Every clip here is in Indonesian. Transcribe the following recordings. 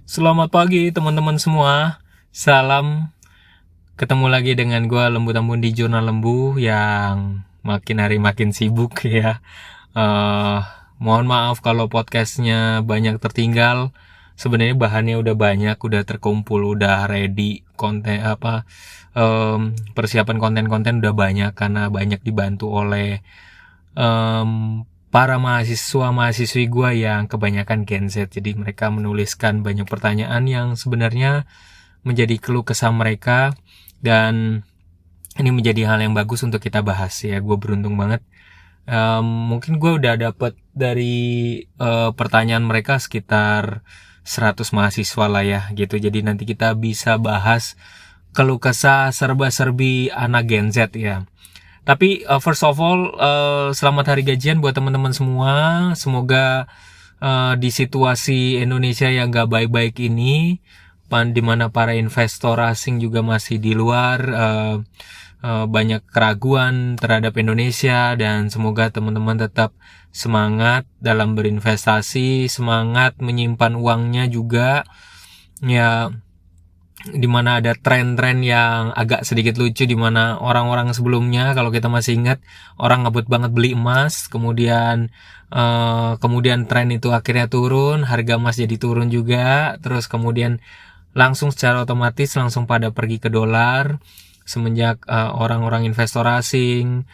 Selamat pagi teman-teman semua. Salam, ketemu lagi dengan gue Lembu Tambun di Jurnal Lembu yang makin hari makin sibuk ya. Eh, Mohon maaf kalau podcastnya banyak tertinggal. Sebenarnya bahannya udah banyak, udah terkumpul, udah ready konten persiapan konten-konten udah banyak karena banyak dibantu oleh para mahasiswa-mahasiswi gue yang kebanyakan Gen Z. Jadi mereka menuliskan banyak pertanyaan yang sebenarnya menjadi keluh kesah mereka, dan ini menjadi hal yang bagus untuk kita bahas ya. Gue beruntung banget. Mungkin gue udah dapet dari pertanyaan mereka sekitar 100 mahasiswa lah ya gitu. Jadi nanti kita bisa bahas keluh kesah serba-serbi anak Gen Z ya. Tapi first of all, selamat hari gajian buat teman-teman semua. Semoga di situasi Indonesia yang gak baik-baik ini, di mana para investor asing juga masih di luar, banyak keraguan terhadap Indonesia, dan semoga teman-teman tetap semangat dalam berinvestasi, semangat menyimpan uangnya juga ya. Dimana ada tren-tren yang agak sedikit lucu, dimana orang-orang sebelumnya, kalau kita masih ingat, orang ngebut banget beli emas, kemudian tren itu akhirnya turun, harga emas jadi turun juga, terus kemudian langsung secara otomatis langsung pada pergi ke dolar semenjak orang-orang investor asing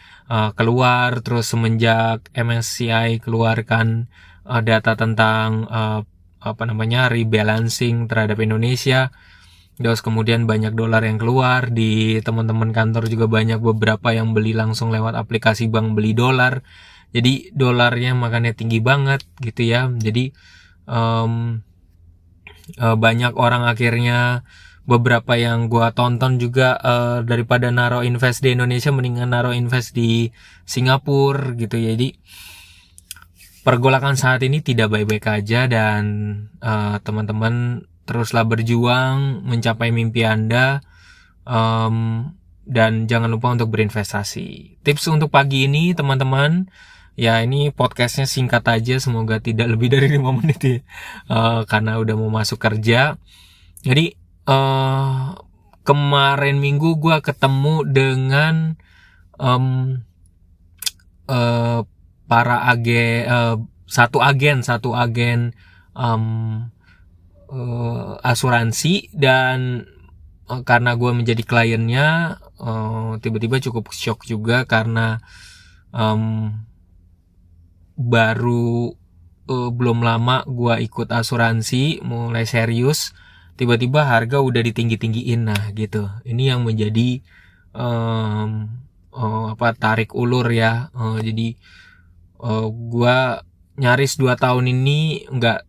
keluar, terus semenjak MSCI keluarkan data tentang rebalancing terhadap Indonesia. Terus kemudian banyak dolar yang keluar, di teman-teman kantor juga banyak beberapa yang beli langsung lewat aplikasi bank beli dolar. Jadi dolarnya makanya tinggi banget gitu ya. Jadi banyak orang akhirnya, beberapa yang gua tonton juga daripada naruh invest di Indonesia mendingan naruh invest di Singapura gitu. Jadi pergolakan saat ini tidak baik-baik aja, dan teman-teman teruslah berjuang mencapai mimpi Anda, dan jangan lupa untuk berinvestasi. Tips untuk pagi ini teman-teman, ya ini podcastnya singkat aja, semoga tidak lebih dari 5 menit ya, karena udah mau masuk kerja. Jadi kemarin minggu gue ketemu dengan para satu agen asuransi, dan karena gue menjadi kliennya, tiba-tiba cukup shock juga karena baru belum lama gue ikut asuransi mulai serius, tiba-tiba harga udah ditinggi-tinggiin. Nah gitu, ini yang menjadi tarik ulur ya. Jadi gue nyaris 2 tahun ini nggak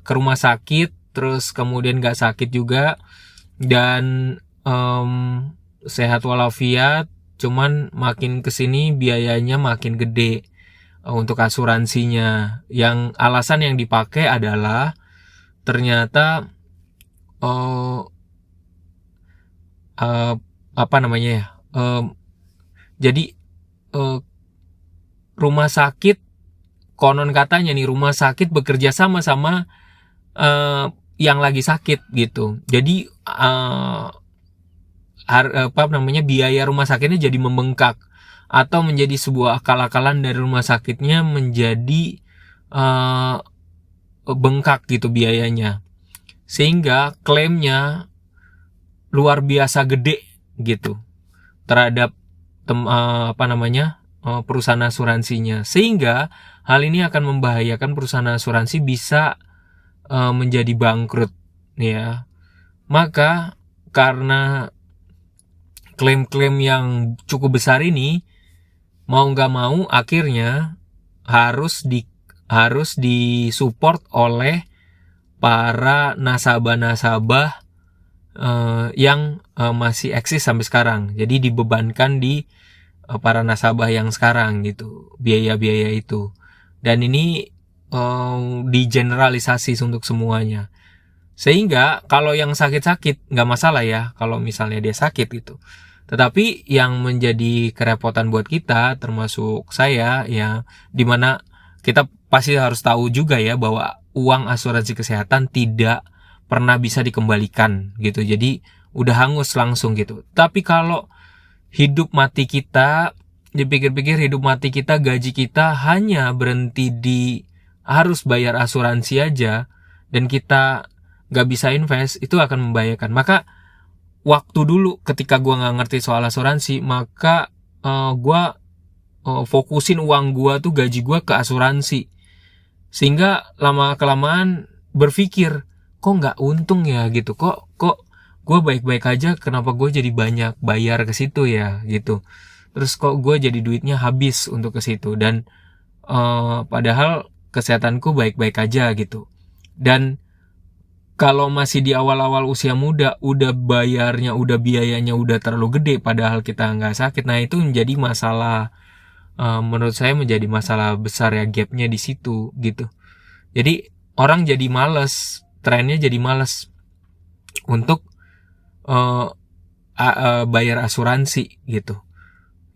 ke rumah sakit, terus kemudian nggak sakit juga, dan sehat walafiat. Cuman makin kesini biayanya makin gede untuk asuransinya. Yang alasan yang dipakai adalah ternyata jadi rumah sakit, konon katanya nih, rumah sakit bekerja sama yang lagi sakit gitu. Jadi biaya rumah sakitnya jadi membengkak, atau menjadi sebuah akal-akalan dari rumah sakitnya menjadi bengkak gitu biayanya, sehingga klaimnya luar biasa gede gitu terhadap perusahaan asuransinya, sehingga hal ini akan membahayakan perusahaan asuransi bisa menjadi bangkrut ya. Maka karena klaim-klaim yang cukup besar ini, mau nggak mau akhirnya harus disupport oleh para nasabah-nasabah yang masih eksis sampai sekarang. Jadi dibebankan di para nasabah yang sekarang gitu, biaya-biaya itu. Dan ini digeneralisasi untuk semuanya, sehingga kalau yang sakit-sakit nggak masalah ya kalau misalnya dia sakit gitu. Tetapi yang menjadi kerepotan buat kita, termasuk saya ya, dimana kita pasti harus tahu juga ya bahwa uang asuransi kesehatan tidak pernah bisa dikembalikan gitu. Jadi udah hangus langsung gitu. Tapi kalau hidup mati kita, dipikir-pikir hidup mati kita, gaji kita hanya berhenti di harus bayar asuransi aja, dan kita gak bisa invest, itu akan membahayakan. Maka waktu dulu ketika gue gak ngerti soal asuransi, maka gue fokusin uang gue tuh, gaji gue ke asuransi. Sehingga lama-kelamaan berpikir, kok gak untung ya gitu, kok gue baik-baik aja, kenapa gue jadi banyak bayar ke situ ya gitu. Terus kok gue jadi duitnya habis untuk ke situ, dan padahal kesehatanku baik-baik aja gitu. Dan kalau masih di awal-awal usia muda, udah bayarnya, udah biayanya udah terlalu gede, padahal kita nggak sakit. Nah itu menjadi masalah, menurut saya menjadi masalah besar ya, gapnya di situ gitu. Jadi orang jadi males, trennya jadi males untuk bayar asuransi gitu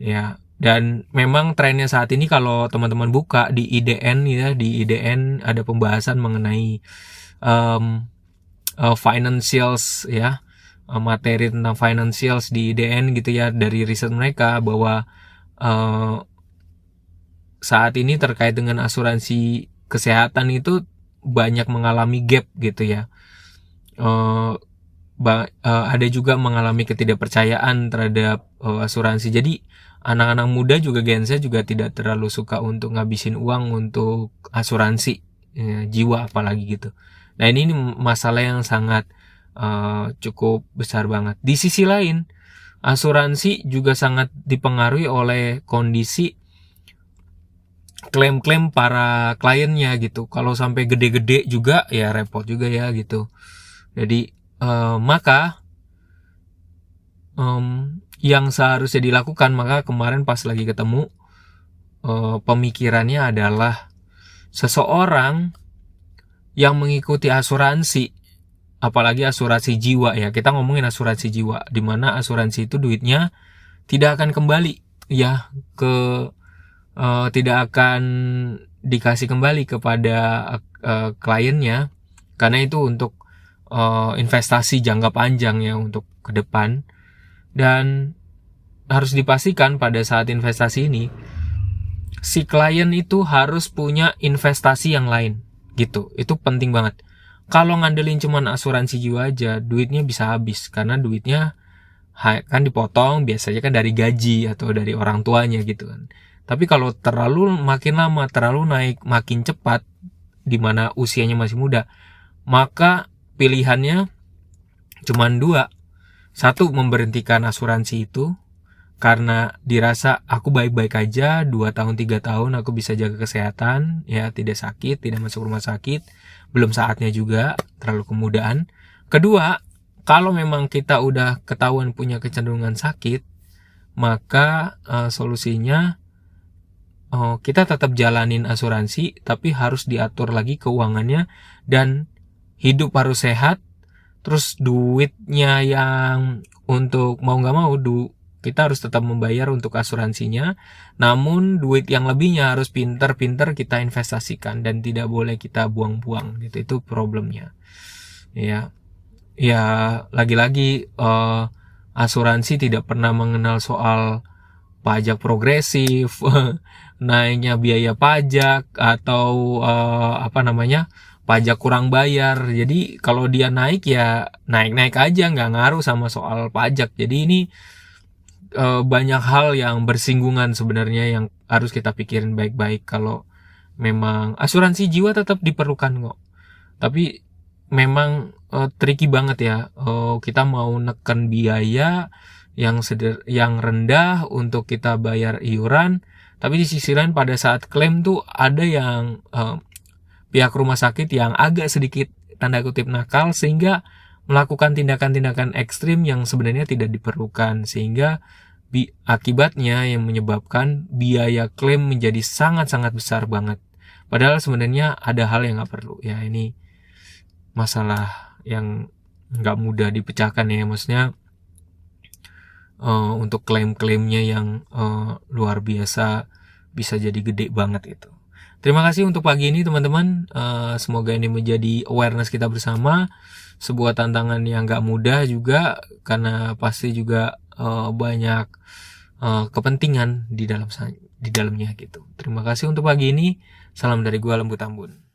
ya. Dan memang trennya saat ini kalau teman-teman buka di IDN ya, di IDN ada pembahasan mengenai financials ya, materi tentang financials di IDN gitu ya, dari riset mereka bahwa saat ini terkait dengan asuransi kesehatan itu banyak mengalami gap gitu ya. Ada juga mengalami ketidakpercayaan terhadap asuransi. Jadi anak-anak muda juga, Gen Z juga tidak terlalu suka untuk ngabisin uang untuk asuransi ya, jiwa apalagi gitu. Nah ini masalah yang sangat cukup besar banget. Di sisi lain, asuransi juga sangat dipengaruhi oleh kondisi klaim-klaim para kliennya gitu. Kalau sampai gede-gede juga ya repot juga ya gitu. Jadi maka yang seharusnya dilakukan, maka kemarin pas lagi ketemu, pemikirannya adalah seseorang yang mengikuti asuransi, apalagi asuransi jiwa ya, kita ngomongin asuransi jiwa, dimana asuransi itu duitnya tidak akan kembali ya tidak akan dikasih kembali kepada kliennya, karena itu untuk investasi jangka panjang ya, untuk ke depan. Dan harus dipastikan pada saat investasi ini, si klien itu harus punya investasi yang lain gitu. Itu penting banget. Kalau ngandelin cuman asuransi jiwa aja, duitnya bisa habis, karena duitnya kan dipotong biasanya kan dari gaji atau dari orang tuanya gitu kan. Tapi kalau terlalu makin lama, terlalu naik makin cepat, dimana usianya masih muda, maka pilihannya cuma dua. Satu, memberhentikan asuransi itu karena dirasa aku baik-baik aja, 2 tahun 3 tahun aku bisa jaga kesehatan ya, tidak sakit, tidak masuk rumah sakit, belum saatnya juga, terlalu kemudaan. Kedua, kalau memang kita udah ketahuan punya kecenderungan sakit, maka solusinya kita tetap jalanin asuransi, tapi harus diatur lagi keuangannya, dan hidup harus sehat. Terus duitnya yang untuk mau gak mau kita harus tetap membayar untuk asuransinya, namun duit yang lebihnya harus pinter-pinter kita investasikan dan tidak boleh kita buang-buang gitu. Itu problemnya ya. Lagi-lagi asuransi tidak pernah mengenal soal pajak progresif, naiknya biaya pajak, atau pajak kurang bayar. Jadi kalau dia naik ya naik-naik aja, nggak ngaruh sama soal pajak. Jadi ini banyak hal yang bersinggungan sebenarnya yang harus kita pikirin baik-baik. Kalau memang asuransi jiwa tetap diperlukan kok, tapi memang tricky banget ya. Kita mau neken biaya yang rendah untuk kita bayar iuran, tapi di sisi lain pada saat klaim tuh ada yang pihak rumah sakit yang agak sedikit tanda kutip nakal, sehingga melakukan tindakan-tindakan ekstrim yang sebenarnya tidak diperlukan, sehingga akibatnya yang menyebabkan biaya klaim menjadi sangat-sangat besar banget. Padahal sebenarnya ada hal yang gak perlu ya. Ini masalah yang gak mudah dipecahkan ya, maksudnya untuk klaim-klaimnya yang luar biasa bisa jadi gede banget itu. Terima kasih untuk pagi ini teman-teman. Semoga ini menjadi awareness kita bersama. Sebuah tantangan yang gak mudah juga, karena pasti juga banyak kepentingan di dalamnya gitu. Terima kasih untuk pagi ini. Salam dari gua, Lembu Tambun.